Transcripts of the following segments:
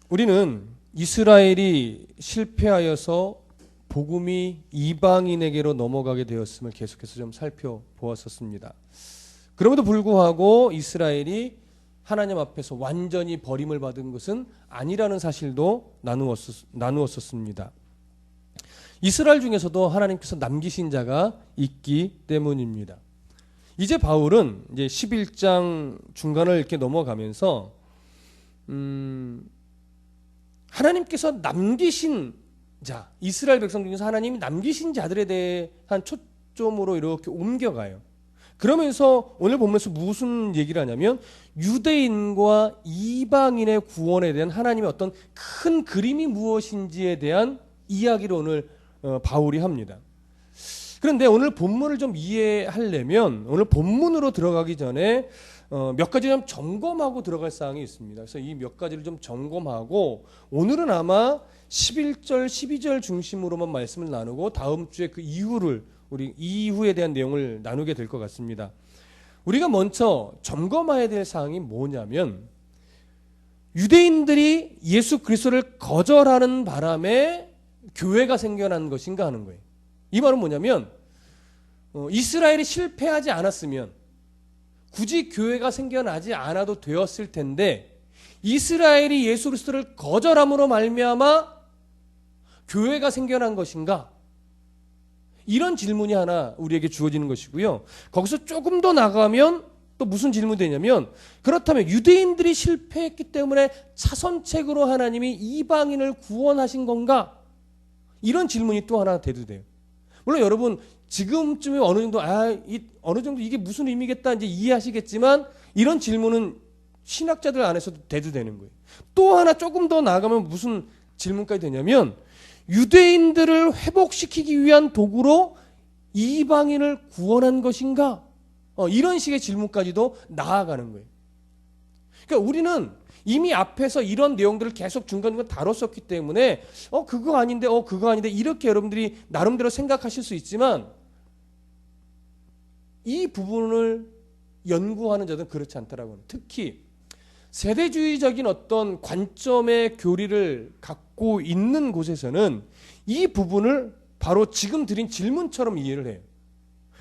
우리는 이스라엘이 실패하여서 복음이 이방인에게로 넘어가게 되었음을 계속해서 좀 살펴보았었습니다. 그럼에도 불구하고 이스라엘이 하나님 앞에서 완전히 버림을 받은 것은 아니라는 사실도 나누었었습니다. 이스라엘 중에서도 하나님께서 남기신 자가 있기 때문입니다. 이제 바울은 이제 11장 중간을 이렇게 넘어가면서 하나님께서 남기신 자, 이스라엘 백성 중에서 하나님이 남기신 자들에 대한 초점으로 이렇게 옮겨가요. 그러면서 오늘 보면서 무슨 얘기를 하냐면 유대인과 이방인의 구원에 대한 하나님의 어떤 큰 그림이 무엇인지에 대한 이야기를 오늘 바울이 합니다. 그런데 오늘 본문을 좀 이해하려면 오늘 본문으로 들어가기 전에 몇 가지 좀 점검하고 들어갈 사항이 있습니다. 그래서 이 몇 가지를 좀 점검하고 오늘은 아마 11절, 12절 중심으로만 말씀을 나누고 다음 주에 그 이후를 우리 이후에 대한 내용을 나누게 될 것 같습니다. 우리가 먼저 점검해야 될 사항이 뭐냐면 유대인들이 예수 그리스도를 거절하는 바람에 교회가 생겨난 것인가 하는 거예요. 이 말은 뭐냐면 이스라엘이 실패하지 않았으면 굳이 교회가 생겨나지 않아도 되었을 텐데 이스라엘이 예수 그리스도를 거절함으로 말미암아 교회가 생겨난 것인가? 이런 질문이 하나 우리에게 주어지는 것이고요. 거기서 조금 더 나가면 또 무슨 질문이 되냐면 그렇다면 유대인들이 실패했기 때문에 차선책으로 하나님이 이방인을 구원하신 건가? 이런 질문이 또 하나 대두돼요. 물론 여러분 지금쯤에 어느 정도 이게 무슨 의미겠다 이제 이해하시겠지만 이런 질문은 신학자들 안에서도 대두되는 거예요. 또 하나 조금 더 나아가면 무슨 질문까지 되냐면 유대인들을 회복시키기 위한 도구로 이방인을 구원한 것인가? 이런 식의 질문까지도 나아가는 거예요. 그러니까 우리는 이미 앞에서 이런 내용들을 계속 중간중간 다뤘었기 때문에 그거 아닌데 이렇게 여러분들이 나름대로 생각하실 수 있지만 이 부분을 연구하는 자들은 그렇지 않더라고요. 특히 세대주의적인 어떤 관점의 교리를 갖고 있는 곳에서는 이 부분을 바로 지금 드린 질문처럼 이해를 해요.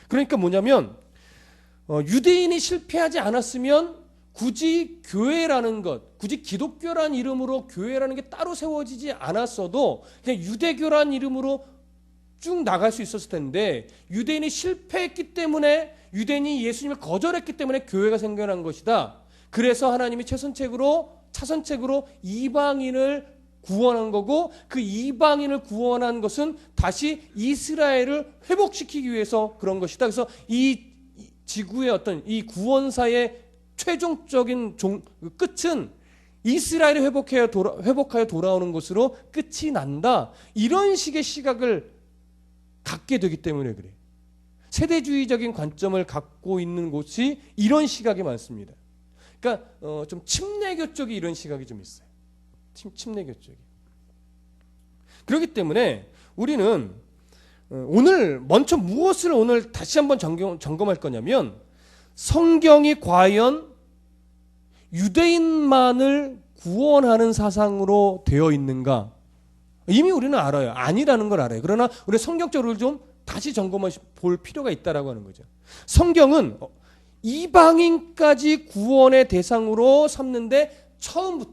그러니까 뭐냐면 유대인이 실패하지 않았으면 굳이 교회라는 것, 굳이 기독교라는 이름으로 교회라는 게 따로 세워지지 않았어도 그냥 유대교라는 이름으로 쭉 나갈 수 있었을 텐데 유대인이 실패했기 때문에 유대인이 예수님을 거절했기 때문에 교회가 생겨난 것이다. 그래서 하나님이 차선책으로 이방인을 구원한 거고 그 이방인을 구원한 것은 다시 이스라엘을 회복시키기 위해서 그런 것이다. 그래서 이 지구의 어떤 이 구원사의 최종적인 끝은 이스라엘이 회복하여 돌아오는 것으로 끝이 난다. 이런 식의 시각을 갖게 되기 때문에 그래요. 세대주의적인 관점을 갖고 있는 곳이 이런 시각이 많습니다. 그러니까 좀 침례교 쪽이 이런 시각이 좀 있어요. 침례교 쪽이. 그렇기 때문에 우리는 오늘 먼저 무엇을 오늘 다시 한번 점검할 거냐면 성경이 과연 유대인만을 구원하는 사상으로 되어 있는가? 이미 우리는 알아요. 아니라는 걸 알아요. 그러나 우리 성경적으로 좀 다시 점검해 볼 필요가 있다라고 하는 거죠. 성경은 이방인까지 구원의 대상으로 삼는데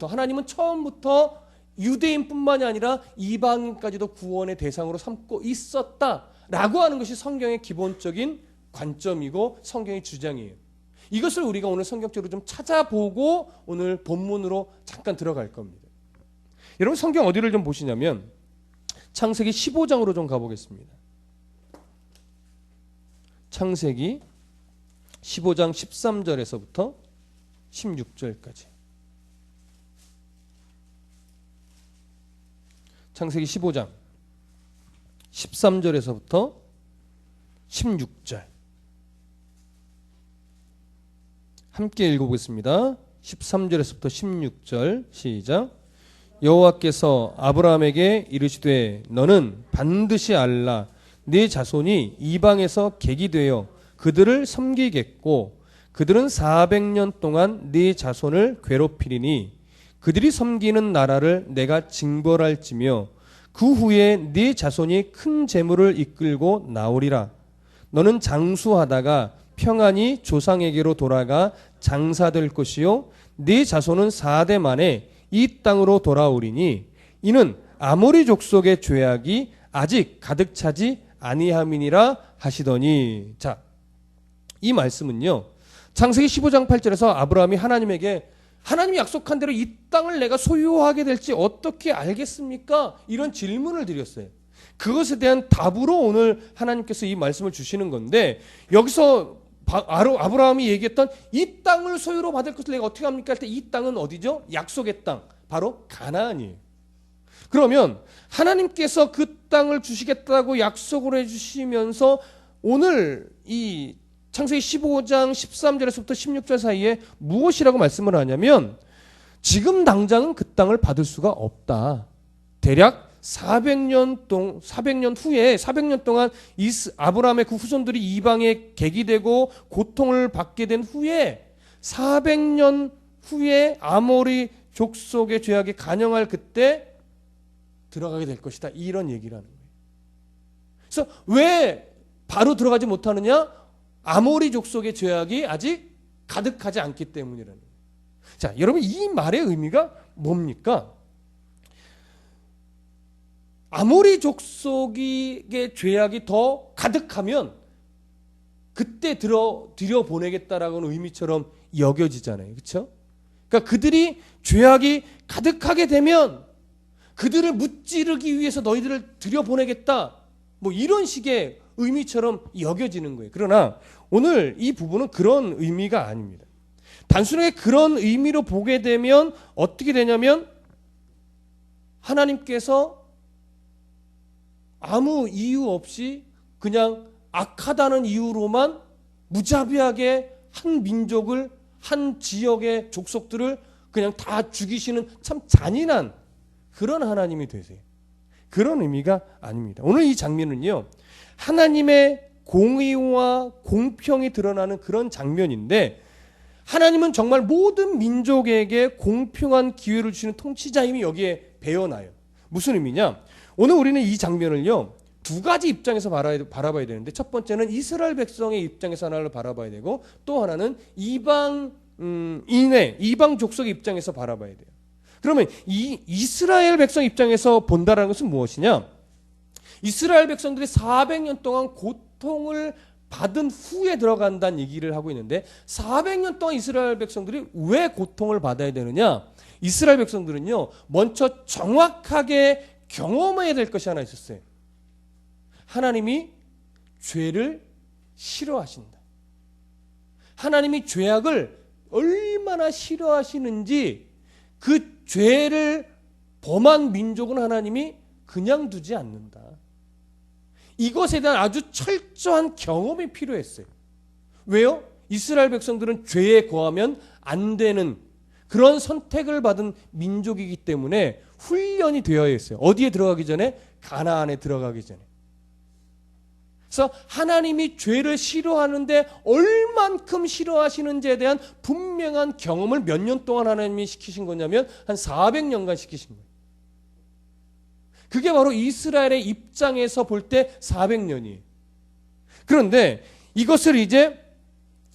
하나님은 처음부터 유대인뿐만이 아니라 이방인까지도 구원의 대상으로 삼고 있었다라고 하는 것이 성경의 기본적인 관점이고 성경의 주장이에요. 이것을 우리가 오늘 성경적으로 좀 찾아보고 오늘 본문으로 잠깐 들어갈 겁니다. 여러분 성경 어디를 좀 보시냐면 창세기 15장으로 좀 가보겠습니다. 창세기 15장 13절에서부터 16절까지. 창세기 15장 13절에서부터 16절. 함께 읽어보겠습니다. 13절에서부터 16절 시작. 여호와께서 아브라함에게 이르시되 너는 반드시 알라 네 자손이 이방에서 객이 되어 그들을 섬기겠고 그들은 400년 동안 네 자손을 괴롭히리니 그들이 섬기는 나라를 내가 징벌할지며 그 후에 네 자손이 큰 재물을 이끌고 나오리라. 너는 장수하다가 평안히 조상에게로 돌아가 장사될 것이요 네 자손은 4대 만에 이 땅으로 돌아오리니 이는 아모리 족속의 죄악이 아직 가득 차지 아니함이니라 하시더니. 자, 이 말씀은요, 창세기 15장 8절에서 아브라함이 하나님에게 하나님이 약속한 대로 이 땅을 내가 소유하게 될지 어떻게 알겠습니까? 이런 질문을 드렸어요. 그것에 대한 답으로 오늘 하나님께서 이 말씀을 주시는 건데, 여기서 아브라함이 얘기했던 이 땅을 소유로 받을 것을 내가 어떻게 합니까? 할 때 이 땅은 어디죠? 약속의 땅, 바로 가나안이에요. 그러면 하나님께서 그 땅을 주시겠다고 약속을 해주시면서 오늘 이 창세기 15장 13절에서부터 16절 사이에 무엇이라고 말씀을 하냐면, 지금 당장은 그 땅을 받을 수가 없다. 대략 400년 후에 400년 동안 아브라함의 그 후손들이 이방에 객이되고 고통을 받게 된 후에 400년 후에 아모리 족속의 죄악에 간영할 그때 들어가게 될 것이다. 이런 얘기를 하는 거예요. 그래서 왜 바로 들어가지 못하느냐? 아모리 족속의 죄악이 아직 가득하지 않기 때문이라는 거예요. 자, 여러분, 이 말의 의미가 뭡니까? 아모리 족속의 죄악이 더 가득하면 그때 들여보내겠다라는 의미처럼 여겨지잖아요. 그렇죠? 그러니까 그들이 죄악이 가득하게 되면 그들을 무찌르기 위해서 너희들을 들여보내겠다. 뭐 이런 식의 의미처럼 여겨지는 거예요. 그러나 오늘 이 부분은 그런 의미가 아닙니다. 단순하게 그런 의미로 보게 되면 어떻게 되냐면, 하나님께서 아무 이유 없이 그냥 악하다는 이유로만 무자비하게 한 민족을, 한 지역의 족속들을 그냥 다 죽이시는 참 잔인한 그런 하나님이 되세요. 그런 의미가 아닙니다. 오늘 이 장면은요, 하나님의 공의와 공평이 드러나는 그런 장면인데, 하나님은 정말 모든 민족에게 공평한 기회를 주시는 통치자임이 여기에 배어나요. 무슨 의미냐? 오늘 우리는 이 장면을요, 두 가지 입장에서 바라봐야 되는데, 첫 번째는 이스라엘 백성의 입장에서 하나를 바라봐야 되고, 또 하나는 이방 족속의 입장에서 바라봐야 돼요. 그러면 이 이스라엘 백성 입장에서 본다라는 것은 무엇이냐? 이스라엘 백성들이 400년 동안 고통을 받은 후에 들어간다는 얘기를 하고 있는데, 400년 동안 이스라엘 백성들이 왜 고통을 받아야 되느냐? 이스라엘 백성들은요, 먼저 정확하게 경험해야 될 것이 하나 있었어요. 하나님이 죄를 싫어하신다. 하나님이 죄악을 얼마나 싫어하시는지, 그 죄를 범한 민족은 하나님이 그냥 두지 않는다. 이것에 대한 아주 철저한 경험이 필요했어요. 왜요? 이스라엘 백성들은 죄에 거하면 안 되는 그런 선택을 받은 민족이기 때문에 훈련이 되어야 했어요. 어디에 들어가기 전에? 가나안에 들어가기 전에. 그래서 하나님이 죄를 싫어하는데 얼만큼 싫어하시는지에 대한 분명한 경험을 몇 년 동안 하나님이 시키신 거냐면 한 400년간 시키신 거예요. 그게 바로 이스라엘의 입장에서 볼 때 400년이에요. 그런데 이것을 이제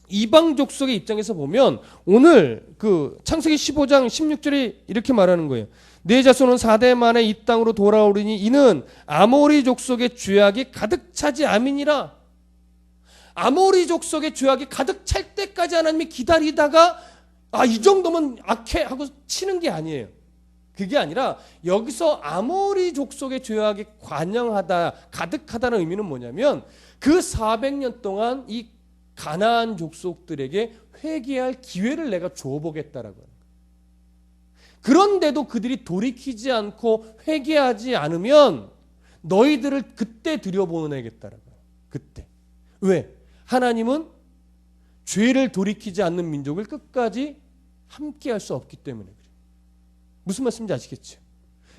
이방 족속의 입장에서 보면 오늘 그 창세기 15장 16절에 이렇게 말하는 거예요. 네 자손은 4대 만에 이 땅으로 돌아오리니 이는 아모리 족속의 죄악이 가득 차지 아미니라. 아모리 족속의 죄악이 가득 찰 때까지 하나님이 기다리다가 이 정도면 악해 하고 치는 게 아니에요. 그게 아니라 여기서 아모리 족속의 죄악이 관영하다, 가득하다는 의미는 뭐냐면 그 400년 동안 이 가나안 족속들에게 회개할 기회를 내가 줘보겠다라고 하는 거예요. 그런데도 그들이 돌이키지 않고 회개하지 않으면 너희들을 그때 들여보내겠다라고 해요. 그때. 왜? 하나님은 죄를 돌이키지 않는 민족을 끝까지 함께할 수 없기 때문에 그래요. 무슨 말씀인지 아시겠죠?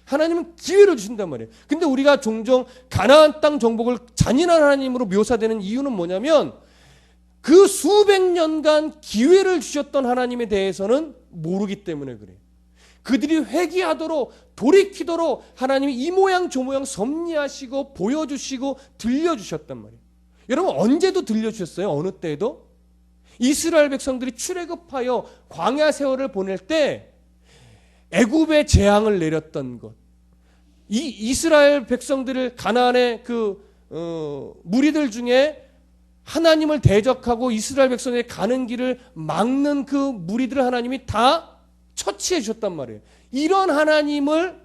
하나님은 기회를 주신단 말이에요. 근데 우리가 종종 가나안 땅 정복을 잔인한 하나님으로 묘사되는 이유는 뭐냐면 그 수백 년간 기회를 주셨던 하나님에 대해서는 모르기 때문에 그래요. 그들이 회개하도록 돌이키도록 하나님이 이 모양 저 모양 섭리하시고 보여주시고 들려주셨단 말이에요. 여러분 언제도 들려주셨어요? 어느 때에도? 이스라엘 백성들이 출애굽하여 광야 세월을 보낼 때 애굽의 재앙을 내렸던 것, 이 이스라엘 백성들을 가나안의 무리들 중에 하나님을 대적하고 이스라엘 백성의 가는 길을 막는 그 무리들을 하나님이 다 처치해 주셨단 말이에요. 이런 하나님을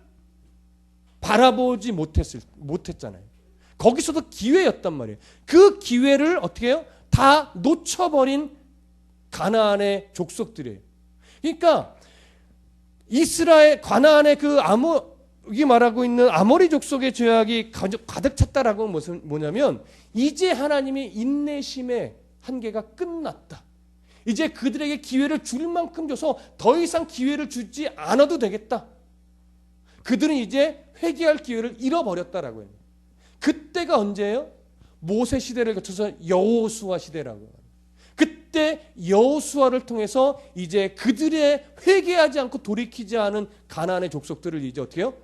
바라보지 못했잖아요. 거기서도 기회였단 말이에요. 그 기회를 어떻게 해요? 다 놓쳐버린 가나안의 족속들이에요. 그러니까 가나안의 여기 말하고 있는 아모리 족속의 죄악이 가득 찼다라고 하는 것은 뭐냐면 이제 하나님이 인내심의 한계가 끝났다. 이제 그들에게 기회를 줄 만큼 줘서 더 이상 기회를 주지 않아도 되겠다. 그들은 이제 회개할 기회를 잃어버렸다라고 해요. 그때가 언제예요? 모세 시대를 거쳐서 여호수아 시대라고 해요. 그때 여호수아를 통해서 이제 그들의 회개하지 않고 돌이키지 않은 가나안의 족속들을 이제 어떻게 해요?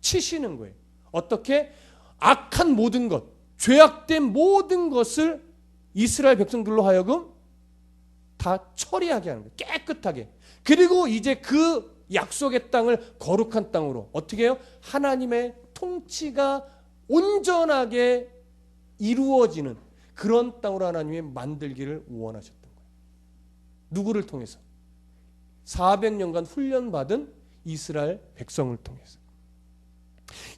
치시는 거예요. 어떻게? 악한 모든 것, 죄악된 모든 것을 이스라엘 백성들로 하여금 다 처리하게 하는 거예요. 깨끗하게. 그리고 이제 그 약속의 땅을 거룩한 땅으로 어떻게 해요? 하나님의 통치가 온전하게 이루어지는 그런 땅으로 하나님이 만들기를 원하셨던 거예요. 누구를 통해서? 400년간 훈련받은 이스라엘 백성을 통해서.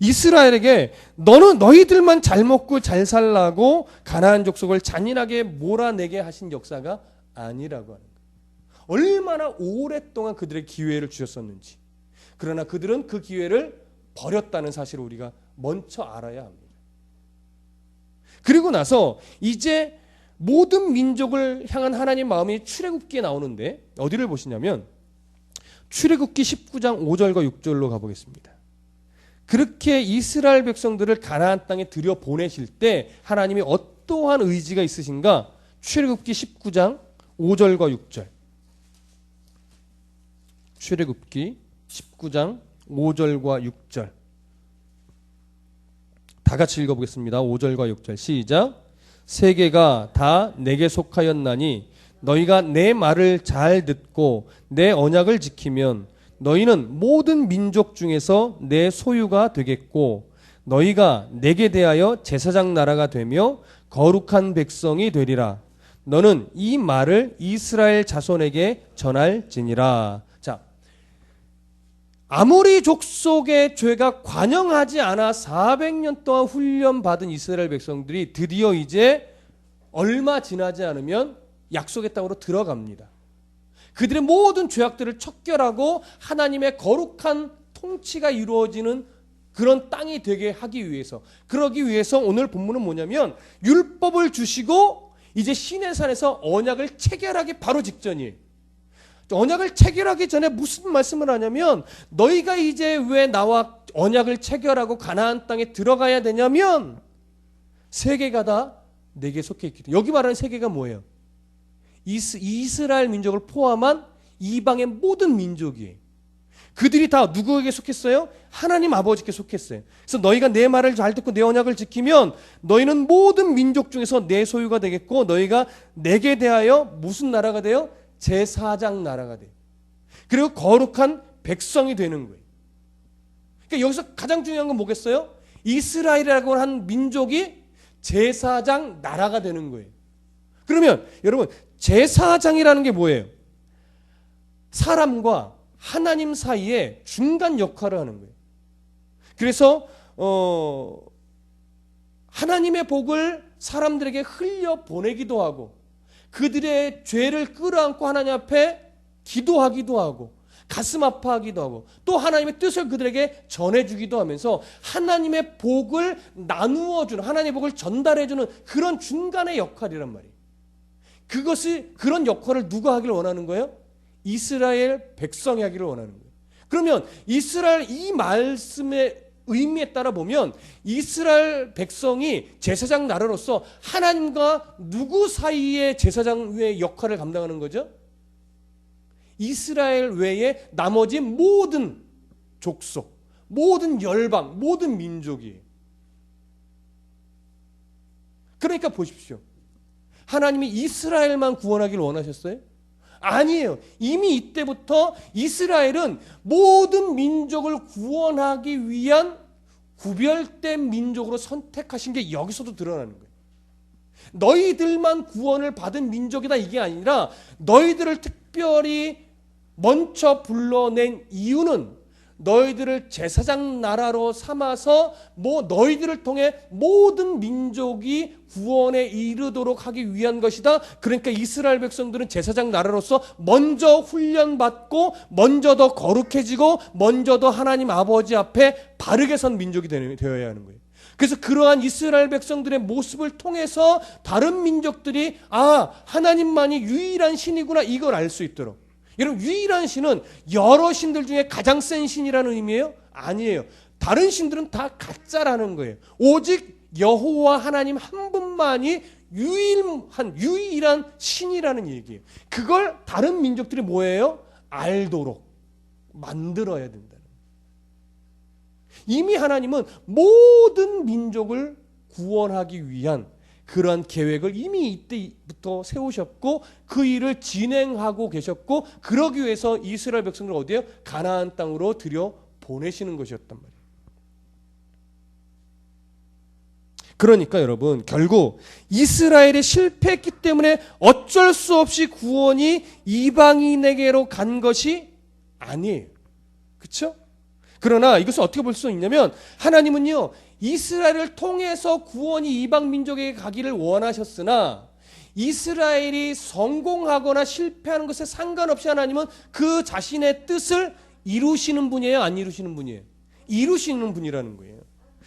이스라엘에게 너희들만 잘 먹고 잘 살라고 가나안 족속을 잔인하게 몰아내게 하신 역사가 아니라고 하는 거예요. 얼마나 오랫동안 그들의 기회를 주셨었는지. 그러나 그들은 그 기회를 버렸다는 사실을 우리가 먼저 알아야 합니다. 그리고 나서 이제 모든 민족을 향한 하나님의 마음이 출애굽기에 나오는데 어디를 보시냐면 출애굽기 19장 5절과 6절로 가보겠습니다. 그렇게 이스라엘 백성들을 가나안 땅에 들여보내실 때 하나님이 어떠한 의지가 있으신가? 출애굽기 19장 5절과 6절. 출애굽기 19장 5절과 6절. 다 같이 읽어보겠습니다. 5절과 6절 시작. 세계가 다 내게 속하였나니 너희가 내 말을 잘 듣고 내 언약을 지키면 너희는 모든 민족 중에서 내 소유가 되겠고 너희가 내게 대하여 제사장 나라가 되며 거룩한 백성이 되리라. 너는 이 말을 이스라엘 자손에게 전할지니라. 자, 아모리 족속의 죄가 관영하지 않아 400년 동안 훈련받은 이스라엘 백성들이 드디어 이제 얼마 지나지 않으면 약속의 땅으로 들어갑니다. 그들의 모든 죄악들을 척결하고 하나님의 거룩한 통치가 이루어지는 그런 땅이 되게 하기 위해서, 그러기 위해서 오늘 본문은 뭐냐면 율법을 주시고 이제 시내산에서 언약을 체결하기 바로 직전이에요. 언약을 체결하기 전에 무슨 말씀을 하냐면 너희가 이제 왜 나와 언약을 체결하고 가나안 땅에 들어가야 되냐면 세계가 다 내게 속해 있기 때문에. 여기 말하는 세계가 뭐예요? 이스라엘 민족을 포함한 이방의 모든 민족이에요. 그들이 다 누구에게 속했어요? 하나님 아버지께 속했어요. 그래서 너희가 내 말을 잘 듣고 내 언약을 지키면 너희는 모든 민족 중에서 내 소유가 되겠고 너희가 내게 대하여 무슨 나라가 돼요? 제사장 나라가 돼요. 그리고 거룩한 백성이 되는 거예요. 그러니까 여기서 가장 중요한 건 뭐겠어요? 이스라엘이라고 한 민족이 제사장 나라가 되는 거예요. 그러면 여러분 제사장이라는 게 뭐예요? 사람과 하나님 사이에 중간 역할을 하는 거예요. 그래서 하나님의 복을 사람들에게 흘려보내기도 하고 그들의 죄를 끌어안고 하나님 앞에 기도하기도 하고 가슴 아파하기도 하고 또 하나님의 뜻을 그들에게 전해주기도 하면서 하나님의 복을 나누어주는, 하나님의 복을 전달해주는 그런 중간의 역할이란 말이에요. 그런 역할을 누가 하기를 원하는 거예요? 이스라엘 백성이 하기를 원하는 거예요. 그러면 이스라엘 이 말씀의 의미에 따라 보면 이스라엘 백성이 제사장 나라로서 하나님과 누구 사이에 제사장의 역할을 감당하는 거죠? 이스라엘 외에 나머지 모든 족속, 모든 열방, 모든 민족이. 그러니까 보십시오. 하나님이 이스라엘만 구원하기를 원하셨어요? 아니에요. 이미 이때부터 이스라엘은 모든 민족을 구원하기 위한 구별된 민족으로 선택하신 게 여기서도 드러나는 거예요. 너희들만 구원을 받은 민족이다 이게 아니라 너희들을 특별히 먼저 불러낸 이유는 너희들을 제사장 나라로 삼아서 너희들을 통해 모든 민족이 구원에 이르도록 하기 위한 것이다. 그러니까 이스라엘 백성들은 제사장 나라로서 먼저 훈련받고 먼저 더 거룩해지고 먼저 더 하나님 아버지 앞에 바르게 선 민족이 되어야 하는 거예요. 그래서 그러한 이스라엘 백성들의 모습을 통해서 다른 민족들이 하나님만이 유일한 신이구나 이걸 알 수 있도록. 여러분, 유일한 신은 여러 신들 중에 가장 센 신이라는 의미예요? 아니에요. 다른 신들은 다 가짜라는 거예요. 오직 여호와 하나님 한 분만이 유일한 신이라는 얘기예요. 그걸 다른 민족들이 뭐예요? 알도록 만들어야 된다는 거예요. 이미 하나님은 모든 민족을 구원하기 위한 그러한 계획을 이미 이때부터 세우셨고 그 일을 진행하고 계셨고 그러기 위해서 이스라엘 백성들을 어디에요? 가나안 땅으로 들여 보내시는 것이었단 말이에요. 그러니까 여러분 결국 이스라엘이 실패했기 때문에 어쩔 수 없이 구원이 이방인에게로 간 것이 아니에요. 그렇죠? 그러나 이것을 어떻게 볼 수 있냐면 하나님은요 이스라엘을 통해서 구원이 이방 민족에게 가기를 원하셨으나 이스라엘이 성공하거나 실패하는 것에 상관없이 하나님은 그 자신의 뜻을 이루시는 분이에요? 안 이루시는 분이에요? 이루시는 분이라는 거예요.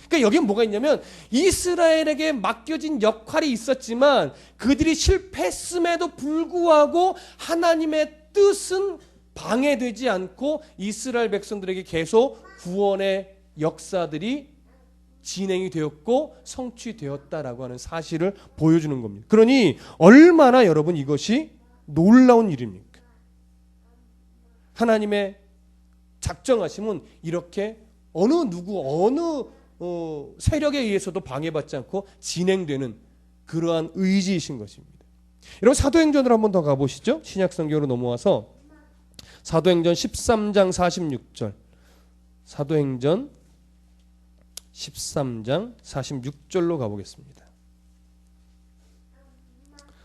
그러니까 여기에 뭐가 있냐면 이스라엘에게 맡겨진 역할이 있었지만 그들이 실패했음에도 불구하고 하나님의 뜻은 방해되지 않고 이스라엘 백성들에게 계속 구원의 역사들이 진행이 되었고 성취되었다라고 하는 사실을 보여주는 겁니다. 그러니 얼마나 여러분 이것이 놀라운 일입니까? 하나님의 작정하심은 이렇게 어느 세력에 의해서도 방해받지 않고 진행되는 그러한 의지이신 것입니다. 여러분 사도행전으로 한 번 더 가보시죠. 신약성경으로 넘어와서 사도행전 13장 46절 사도행전 13장 46절로 가보겠습니다.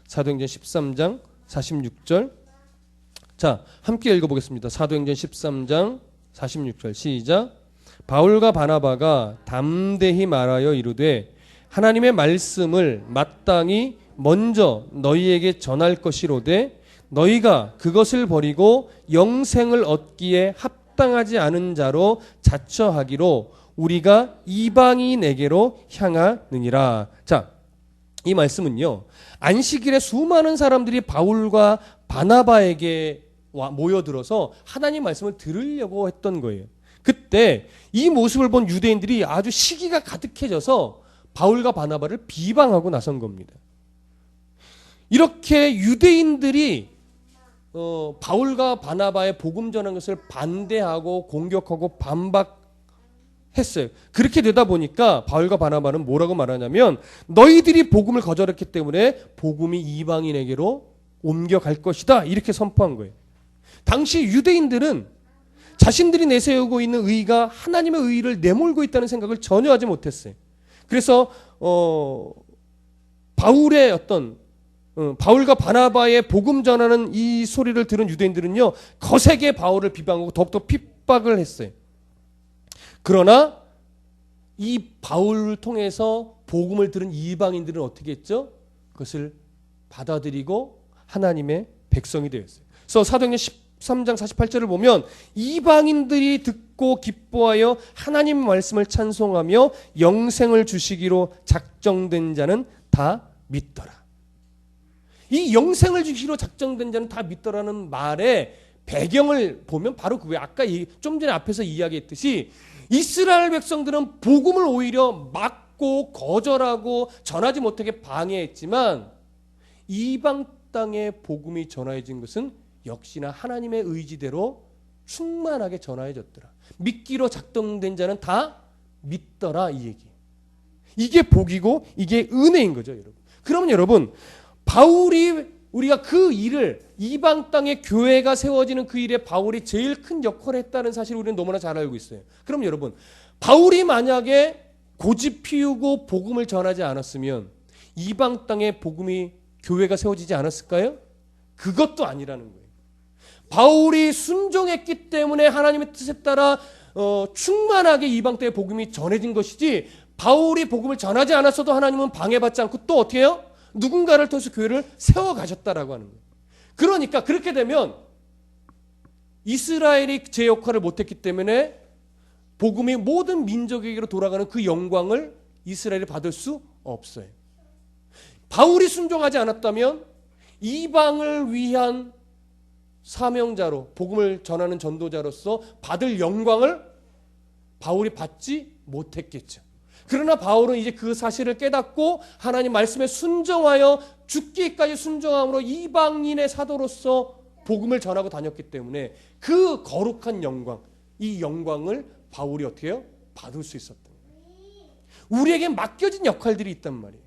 사도행전 13장 46절 자 함께 읽어보겠습니다. 사도행전 13장 46절 시작. 바울과 바나바가 담대히 말하여 이르되 하나님의 말씀을 마땅히 먼저 너희에게 전할 것이로되 너희가 그것을 버리고 영생을 얻기에 합당하지 않은 자로 자처하기로 우리가 이방인에게로 향하느니라. 자, 이 말씀은요 안식일에 수많은 사람들이 바울과 바나바에게 모여들어서 하나님 말씀을 들으려고 했던 거예요. 그때 이 모습을 본 유대인들이 아주 시기가 가득해져서 바울과 바나바를 비방하고 나선 겁니다. 이렇게 유대인들이 바울과 바나바의 복음 전하는 것을 반대하고 공격하고 반박했어요. 그렇게 되다 보니까 바울과 바나바는 뭐라고 말하냐면 너희들이 복음을 거절했기 때문에 복음이 이방인에게로 옮겨갈 것이다 이렇게 선포한 거예요. 당시 유대인들은 자신들이 내세우고 있는 의가 하나님의 의를 내몰고 있다는 생각을 전혀 하지 못했어요. 그래서 바울과 바나바의 복음 전하는 이 소리를 들은 유대인들은요 거세게 바울을 비방하고 더욱더 핍박을 했어요. 그러나 이 바울을 통해서 복음을 들은 이방인들은 어떻게 했죠? 그것을 받아들이고 하나님의 백성이 되었어요. 그래서 사도행전 13장 48절을 보면 이방인들이 듣고 기뻐하여 하나님 말씀을 찬송하며 영생을 주시기로 작정된 자는 다 믿더라. 이 영생을 주시기로 작정된 자는 다 믿더라는 말의 배경을 보면 바로 그 왜 아까 좀 전에 앞에서 이야기했듯이 이스라엘 백성들은 복음을 오히려 막고 거절하고 전하지 못하게 방해했지만 이방 땅에 복음이 전해진 것은 역시나 하나님의 의지대로 충만하게 전하여졌더라. 믿기로 작동된 자는 다 믿더라, 이 얘기. 이게 복이고 이게 은혜인 거죠, 여러분. 그러면 여러분, 바울이 우리가 그 일을, 이방 땅에 교회가 세워지는 그 일에 바울이 제일 큰 역할을 했다는 사실을 우리는 너무나 잘 알고 있어요. 그럼 여러분, 바울이 만약에 고집 피우고 복음을 전하지 않았으면 이방 땅에 복음이, 교회가 세워지지 않았을까요? 그것도 아니라는 거예요. 바울이 순종했기 때문에 하나님의 뜻에 따라 충만하게 이방 땅에 복음이 전해진 것이지, 바울이 복음을 전하지 않았어도 하나님은 방해받지 않고 또 어떻게 해요? 누군가를 통해서 교회를 세워가셨다라고 하는 거예요. 그러니까 그렇게 되면 이스라엘이 제 역할을 못했기 때문에 복음이 모든 민족에게로 돌아가는 그 영광을 이스라엘이 받을 수 없어요. 바울이 순종하지 않았다면 이방을 위한 사명자로, 복음을 전하는 전도자로서 받을 영광을 바울이 받지 못했겠죠. 그러나 바울은 이제 그 사실을 깨닫고 하나님 말씀에 순종하여 죽기까지 순종함으로 이방인의 사도로서 복음을 전하고 다녔기 때문에 그 거룩한 영광, 이 영광을 바울이 어떻게 해요? 받을 수 있었던 거예요. 우리에게 맡겨진 역할들이 있단 말이에요.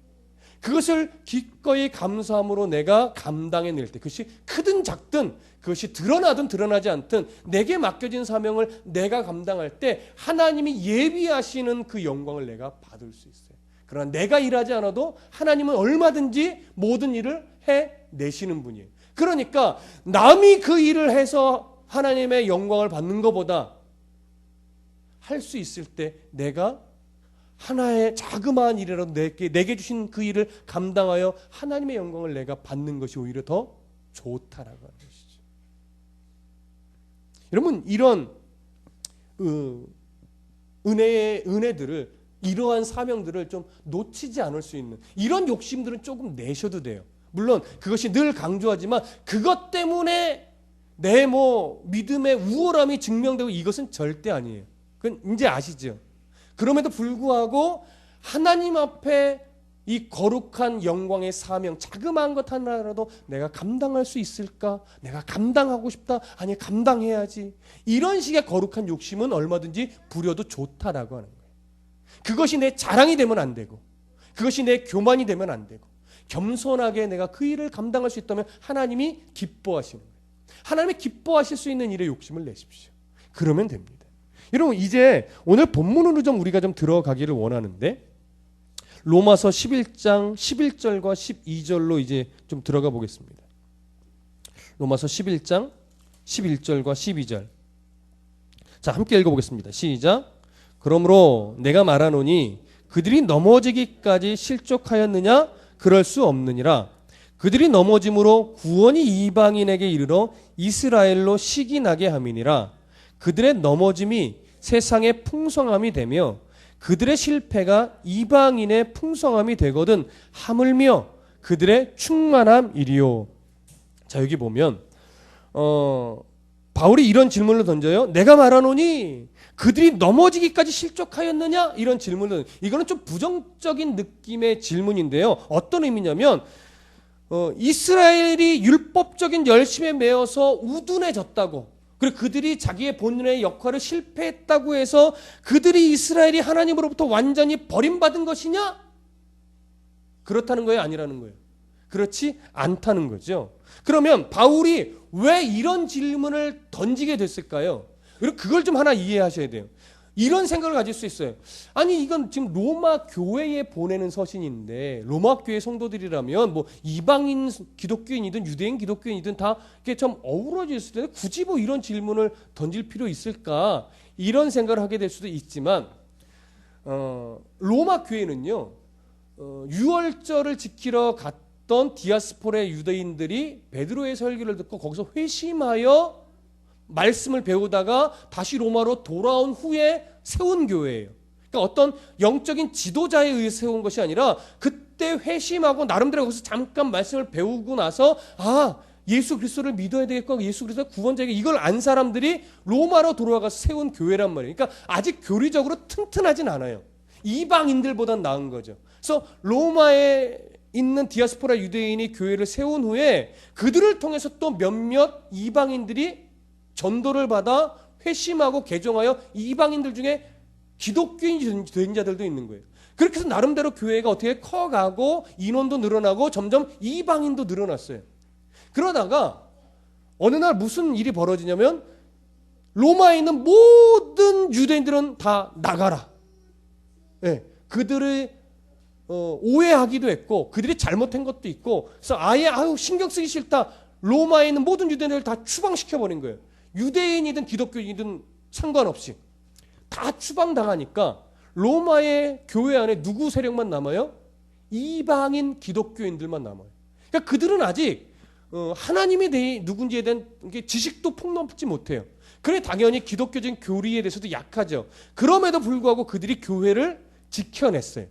그것을 기꺼이 감사함으로 내가 감당해낼 때, 그것이 크든 작든, 그것이 드러나든 드러나지 않든 내게 맡겨진 사명을 내가 감당할 때 하나님이 예비하시는 그 영광을 내가 받을 수 있어요. 그러나 내가 일하지 않아도 하나님은 얼마든지 모든 일을 해내시는 분이에요. 그러니까 남이 그 일을 해서 하나님의 영광을 받는 것보다 할 수 있을 때 내가 하나의 자그마한 일이라도 내게 주신 그 일을 감당하여 하나님의 영광을 내가 받는 것이 오히려 더 좋다라고 하는 것이죠. 여러분, 이런 은혜들을, 이러한 사명들을 좀 놓치지 않을 수 있는 이런 욕심들은 조금 내셔도 돼요. 물론 그것이 늘 강조하지만 그것 때문에 내 믿음의 우월함이 증명되고 이것은 절대 아니에요. 그건 이제 아시죠? 그럼에도 불구하고 하나님 앞에 이 거룩한 영광의 사명, 자그마한 것 하나라도 내가 감당할 수 있을까? 내가 감당하고 싶다? 아니, 감당해야지. 이런 식의 거룩한 욕심은 얼마든지 부려도 좋다라고 하는 거예요. 그것이 내 자랑이 되면 안 되고, 그것이 내 교만이 되면 안 되고, 겸손하게 내가 그 일을 감당할 수 있다면 하나님이 기뻐하시는 거예요. 하나님이 기뻐하실 수 있는 일에 욕심을 내십시오. 그러면 됩니다. 여러분, 이제 오늘 본문으로 좀 우리가 좀 들어가기를 원하는데, 로마서 11장 11절과 12절로 이제 좀 들어가 보겠습니다. 로마서 11장 11절과 12절. 자, 함께 읽어보겠습니다. 시작. 그러므로 내가 말하노니 그들이 넘어지기까지 실족하였느냐? 그럴 수 없느니라. 그들이 넘어짐으로 구원이 이방인에게 이르러 이스라엘로 시기나게 함이니라. 그들의 넘어짐이 세상의 풍성함이 되며 그들의 실패가 이방인의 풍성함이 되거든 하물며 그들의 충만함이리요. 자, 여기 보면 바울이 이런 질문을 던져요. 내가 말하노니 그들이 넘어지기까지 실족하였느냐? 이런 질문은, 이거는 좀 부정적인 느낌의 질문인데요. 어떤 의미냐면 이스라엘이 율법적인 열심에 매여서 우둔해졌다고, 그리고 그들이 자기의 본연의 역할을 실패했다고 해서 그들이 이스라엘이 하나님으로부터 완전히 버림받은 것이냐? 그렇다는 거예요? 아니라는 거예요? 그렇지 않다는 거죠. 그러면 바울이 왜 이런 질문을 던지게 됐을까요? 그리고 그걸 좀 하나 이해하셔야 돼요. 이런 생각을 가질 수 있어요. 아니, 이건 지금 로마 교회에 보내는 서신인데, 로마 교회 성도들이라면 이방인 기독교인이든 유대인 기독교인이든 다 이렇게 좀 어우러져 있을 때 굳이 이런 질문을 던질 필요 있을까? 이런 생각을 하게 될 수도 있지만, 로마 교회는요, 유월절을 지키러 갔던 디아스포라의 유대인들이 베드로의 설교를 듣고 거기서 회심하여 말씀을 배우다가 다시 로마로 돌아온 후에 세운 교회예요. 그러니까 어떤 영적인 지도자에 의해 세운 것이 아니라 그때 회심하고 나름대로 거기서 잠깐 말씀을 배우고 나서 예수 그리스도를 믿어야 되겠고 예수 그리스도가 구원자에게 이걸 안 사람들이 로마로 돌아가서 세운 교회란 말이에요. 그러니까 아직 교리적으로 튼튼하진 않아요. 이방인들보단 나은 거죠. 그래서 로마에 있는 디아스포라 유대인이 교회를 세운 후에 그들을 통해서 또 몇몇 이방인들이 전도를 받아 회심하고 개종하여 이방인들 중에 기독교인이 된 자들도 있는 거예요. 그렇게 해서 나름대로 교회가 어떻게 커가고 인원도 늘어나고 점점 이방인도 늘어났어요. 그러다가 어느 날 무슨 일이 벌어지냐면 로마에 있는 모든 유대인들은 다 나가라. 네, 그들의 오해하기도 했고 그들이 잘못한 것도 있고 그래서 아예 신경 쓰기 싫다. 로마에 있는 모든 유대인들을 다 추방시켜버린 거예요. 유대인이든 기독교인이든 상관없이 다 추방당하니까 로마의 교회 안에 누구 세력만 남아요? 이방인 기독교인들만 남아요. 그러니까 그들은 아직 하나님이 누군지에 대한 지식도 폭넓지 못해요. 그래 당연히 기독교적인 교리에 대해서도 약하죠. 그럼에도 불구하고 그들이 교회를 지켜냈어요.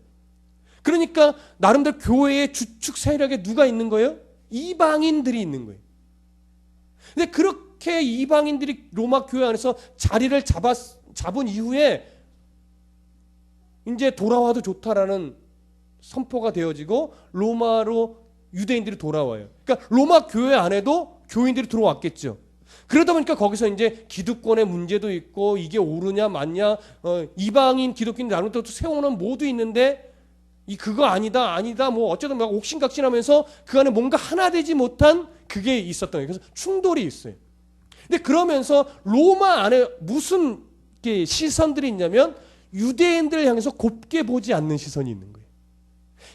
그러니까 나름대로 교회의 주축 세력에 누가 있는 거예요? 이방인들이 있는 거예요. 근데 그렇게 이방인들이 로마 교회 안에서 자리를 잡은 이후에 이제 돌아와도 좋다라는 선포가 되어지고 로마로 유대인들이 돌아와요. 그러니까 로마 교회 안에도 교인들이 들어왔겠죠. 그러다 보니까 거기서 이제 기득권의 문제도 있고 이게 옳으냐 맞냐 이방인 기독교인 나름대로 세우는 모두 있는데 그거 아니다 뭐 어쩌든 막 옥신각신하면서 그 안에 뭔가 하나 되지 못한 그게 있었던 거예요. 그래서 충돌이 있어요. 근데 그러면서 로마 안에 무슨 시선들이 있냐면 유대인들을 향해서 곱게 보지 않는 시선이 있는 거예요.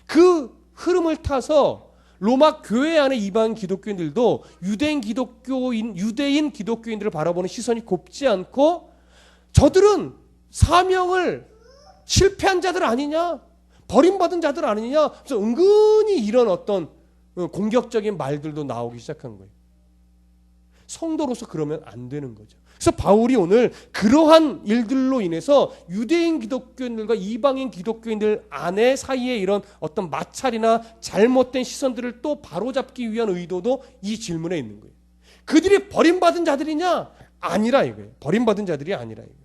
그 흐름을 타서 로마 교회 안에 이방 기독교인들도 유대인 기독교인들을 바라보는 시선이 곱지 않고 저들은 사명을 실패한 자들 아니냐, 버림받은 자들 아니냐, 그래서 은근히 이런 어떤 공격적인 말들도 나오기 시작한 거예요. 성도로서 그러면 안 되는 거죠. 그래서 바울이 오늘 그러한 일들로 인해서 유대인 기독교인들과 이방인 기독교인들 안에 사이에 이런 어떤 마찰이나 잘못된 시선들을 또 바로잡기 위한 의도도 이 질문에 있는 거예요. 그들이 버림받은 자들이냐? 아니라 이거예요. 버림받은 자들이 아니라 이거예요.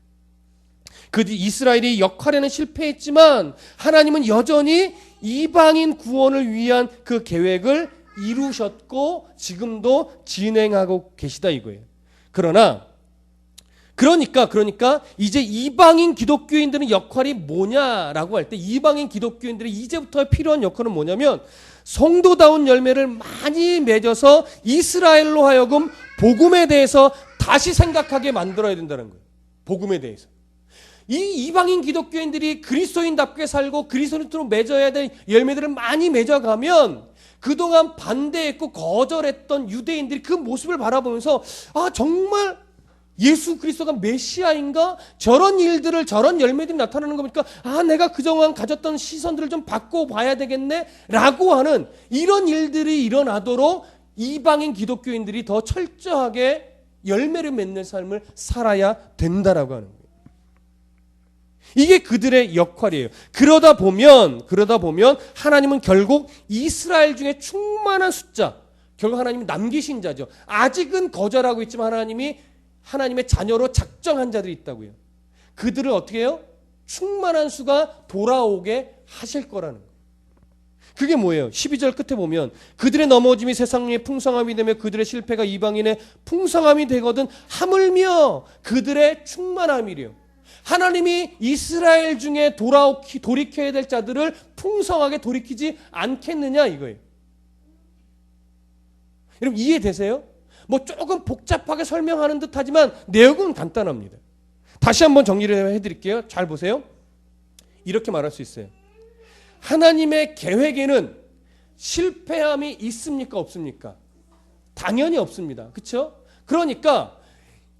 그들이 이스라엘이 역할에는 실패했지만 하나님은 여전히 이방인 구원을 위한 그 계획을 이루셨고 지금도 진행하고 계시다 이거예요. 그러니까 이제 이방인 기독교인들의 역할이 뭐냐라고 할 때 이방인 기독교인들이 이제부터 필요한 역할은 뭐냐면 성도다운 열매를 많이 맺어서 이스라엘로 하여금 복음에 대해서 다시 생각하게 만들어야 된다는 거예요. 복음에 대해서. 이 이방인 기독교인들이 그리스도인답게 살고 그리스도인으로 맺어야 될 열매들을 많이 맺어가면 그동안 반대했고 거절했던 유대인들이 그 모습을 바라보면서 정말 예수 그리스도가 메시아인가? 저런 일들을 저런 열매들이 나타나는 거니까 내가 그동안 가졌던 시선들을 좀 바꿔봐야 되겠네 라고 하는 이런 일들이 일어나도록 이방인 기독교인들이 더 철저하게 열매를 맺는 삶을 살아야 된다라고 하는 거예요. 이게 그들의 역할이에요. 그러다 보면 하나님은 결국 이스라엘 중에 충만한 숫자, 결국 하나님이 남기신 자죠. 아직은 거절하고 있지만 하나님의 자녀로 작정한 자들이 있다고요. 그들을 어떻게 해요? 충만한 수가 돌아오게 하실 거라는 거예요. 그게 뭐예요? 12절 끝에 보면 그들의 넘어짐이 세상의 풍성함이 되며 그들의 실패가 이방인의 풍성함이 되거든 하물며 그들의 충만함이래요. 하나님이 이스라엘 중에 돌이켜야 될 자들을 풍성하게 돌이키지 않겠느냐 이거예요. 여러분 이해되세요? 뭐 조금 복잡하게 설명하는 듯 하지만 내용은 간단합니다. 다시 한번 정리를 해드릴게요. 잘 보세요. 이렇게 말할 수 있어요. 하나님의 계획에는 실패함이 있습니까? 없습니까? 당연히 없습니다. 그렇죠? 그러니까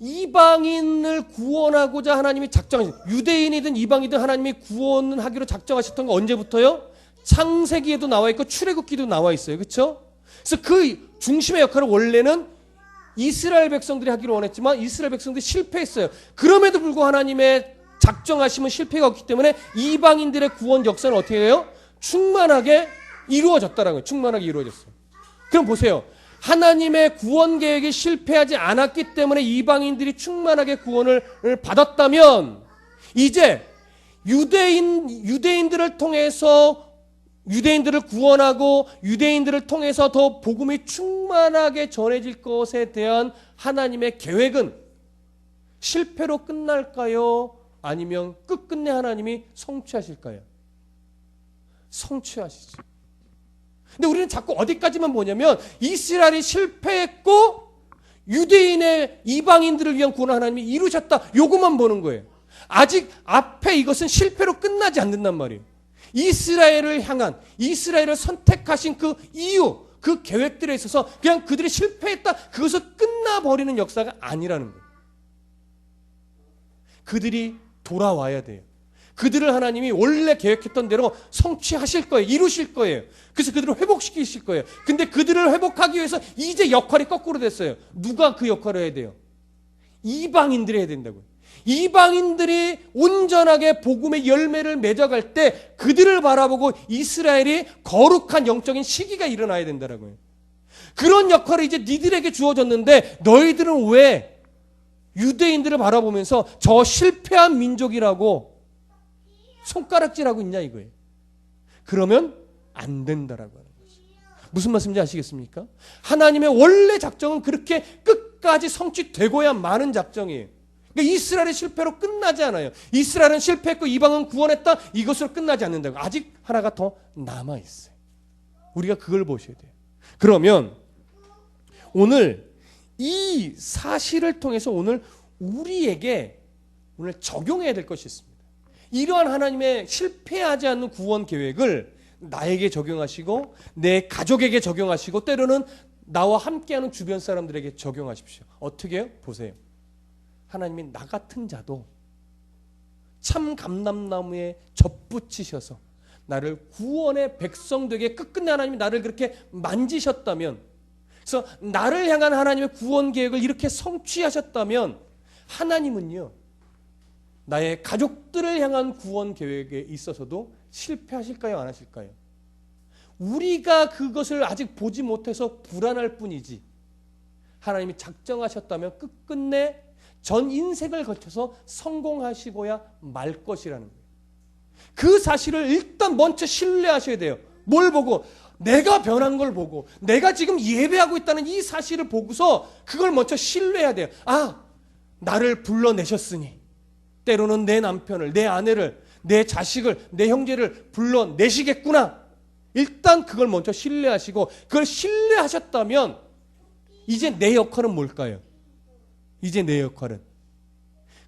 이방인을 구원하고자 하나님이 작정하신, 유대인이든 이방이든 하나님이 구원하기로 작정하셨던 거 언제부터요? 창세기에도 나와 있고 출애굽기도 나와 있어요. 그렇죠? 그래서 그 중심의 역할을 원래는 이스라엘 백성들이 하기로 원했지만 이스라엘 백성들이 실패했어요. 그럼에도 불구하고 하나님의 작정하심은 실패가 없기 때문에 이방인들의 구원 역사는 어떻게 해요? 충만하게 이루어졌다는 거예요. 충만하게 이루어졌어요. 그럼 보세요. 하나님의 구원 계획이 실패하지 않았기 때문에 이방인들이 충만하게 구원을 받았다면 이제 유대인들을 통해서 유대인들을 구원하고 유대인들을 통해서 더 복음이 충만하게 전해질 것에 대한 하나님의 계획은 실패로 끝날까요? 아니면 끝끝내 하나님이 성취하실까요? 성취하시죠. 근데 우리는 자꾸 어디까지만 보냐면 이스라엘이 실패했고 유대인의 이방인들을 위한 구원 하나님이 이루셨다. 요것만 보는 거예요. 아직 앞에 이것은 실패로 끝나지 않는단 말이에요. 이스라엘을 향한, 이스라엘을 선택하신 그 이유, 그 계획들에 있어서 그냥 그들이 실패했다, 그것을 끝나버리는 역사가 아니라는 거예요. 그들이 돌아와야 돼요. 그들을 하나님이 원래 계획했던 대로 성취하실 거예요. 이루실 거예요. 그래서 그들을 회복시키실 거예요. 근데 그들을 회복하기 위해서 이제 역할이 거꾸로 됐어요. 누가 그 역할을 해야 돼요? 이방인들이 해야 된다고요. 이방인들이 온전하게 복음의 열매를 맺어갈 때 그들을 바라보고 이스라엘이 거룩한 영적인 시기가 일어나야 된다고요. 그런 역할이 이제 니들에게 주어졌는데 너희들은 왜 유대인들을 바라보면서 저 실패한 민족이라고 손가락질하고 있냐 이거예요. 그러면 안 된다라고 하는 거죠. 무슨 말씀인지 아시겠습니까? 하나님의 원래 작정은 그렇게 끝까지 성취되고야 마는 작정이에요. 그러니까 이스라엘의 실패로 끝나지 않아요. 이스라엘은 실패했고 이방은 구원했다. 이것으로 끝나지 않는다고. 아직 하나가 더 남아있어요. 우리가 그걸 보셔야 돼요. 그러면 오늘 이 사실을 통해서 오늘 우리에게 오늘 적용해야 될 것이 있습니다. 이러한 하나님의 실패하지 않는 구원 계획을 나에게 적용하시고 내 가족에게 적용하시고 때로는 나와 함께하는 주변 사람들에게 적용하십시오. 어떻게 해요? 보세요. 하나님이 나 같은 자도 참 감람나무에 접붙이셔서 나를 구원의 백성 되게 끝끝내 하나님이 나를 그렇게 만지셨다면, 그래서 나를 향한 하나님의 구원 계획을 이렇게 성취하셨다면 하나님은요 나의 가족들을 향한 구원 계획에 있어서도 실패하실까요? 안 하실까요? 우리가 그것을 아직 보지 못해서 불안할 뿐이지 하나님이 작정하셨다면 끝끝내 전 인생을 거쳐서 성공하시고야 말 것이라는 거예요. 그 사실을 일단 먼저 신뢰하셔야 돼요. 뭘 보고? 내가 변한 걸 보고 내가 지금 예배하고 있다는 이 사실을 보고서 그걸 먼저 신뢰해야 돼요. 아, 나를 불러내셨으니 때로는 내 남편을, 내 아내를, 내 자식을, 내 형제를 불러내시겠구나. 일단 그걸 먼저 신뢰하시고 그걸 신뢰하셨다면 이제 내 역할은 뭘까요? 이제 내 역할은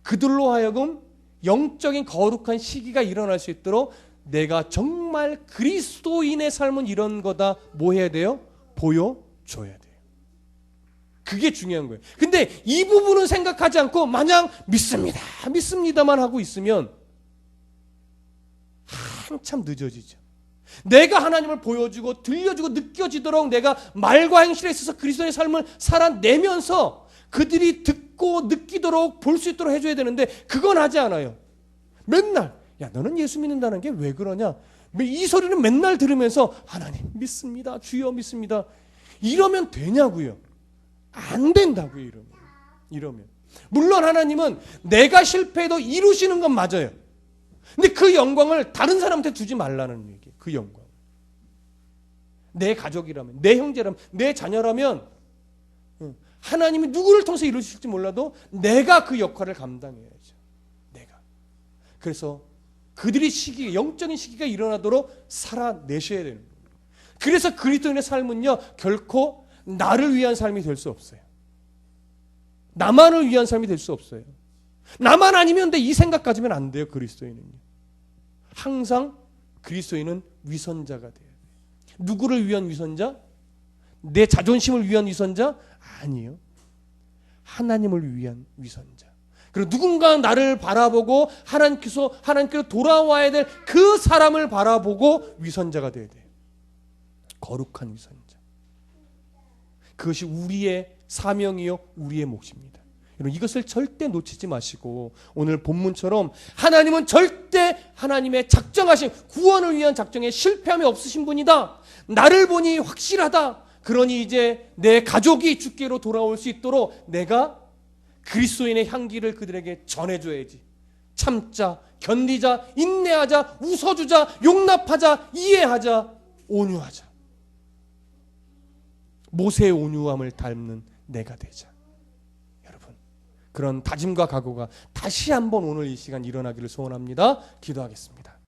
그들로 하여금 영적인 거룩한 시기가 일어날 수 있도록 내가 정말 그리스도인의 삶은 이런 거다. 뭐 해야 돼요? 보여줘야 돼요. 그게 중요한 거예요. 근데 이 부분은 생각하지 않고 마냥 믿습니다, 믿습니다만 하고 있으면 한참 늦어지죠. 내가 하나님을 보여주고 들려주고 느껴지도록 내가 말과 행실에 있어서 그리스도의 삶을 살아내면서 그들이 듣고 느끼도록 볼 수 있도록 해줘야 되는데 그건 하지 않아요. 맨날 야 너는 예수 믿는다는 게 왜 그러냐, 이 소리는 맨날 들으면서 하나님 믿습니다, 주여 믿습니다, 이러면 되냐고요? 안 된다고요. 이러면 물론 하나님은 내가 실패해도 이루시는 건 맞아요. 근데 그 영광을 다른 사람한테 주지 말라는 얘기예요. 그 영광. 내 가족이라면, 내 형제라면, 내 자녀라면 하나님이 누구를 통해서 이루실지 몰라도 내가 그 역할을 감당해야죠. 내가. 그래서 그들이 시기, 영적인 시기가 일어나도록 살아내셔야 되는 거예요. 그래서 그리스도인의 삶은요 결코 나를 위한 삶이 될 수 없어요. 나만을 위한 삶이 될 수 없어요. 나만 아니면 돼, 이 생각 가지면 안 돼요. 그리스도인은요. 항상 그리스도인은 위선자가 돼야 돼요. 누구를 위한 위선자? 내 자존심을 위한 위선자? 아니요. 하나님을 위한 위선자. 그리고 누군가 나를 바라보고 하나님께로 돌아와야 될 그 사람을 바라보고 위선자가 돼야 돼요. 거룩한 위선자. 그것이 우리의 사명이요 우리의 몫입니다. 여러분 이것을 절대 놓치지 마시고 오늘 본문처럼 하나님은 절대 하나님의 작정하신 구원을 위한 작정에 실패함이 없으신 분이다. 나를 보니 확실하다. 그러니 이제 내 가족이 주께로 돌아올 수 있도록 내가 그리스도인의 향기를 그들에게 전해줘야지. 참자, 견디자, 인내하자, 웃어주자, 용납하자, 이해하자, 온유하자. 모세의 온유함을 닮는 내가 되자. 여러분, 그런 다짐과 각오가 다시 한번 오늘 이 시간 일어나기를 소원합니다. 기도하겠습니다.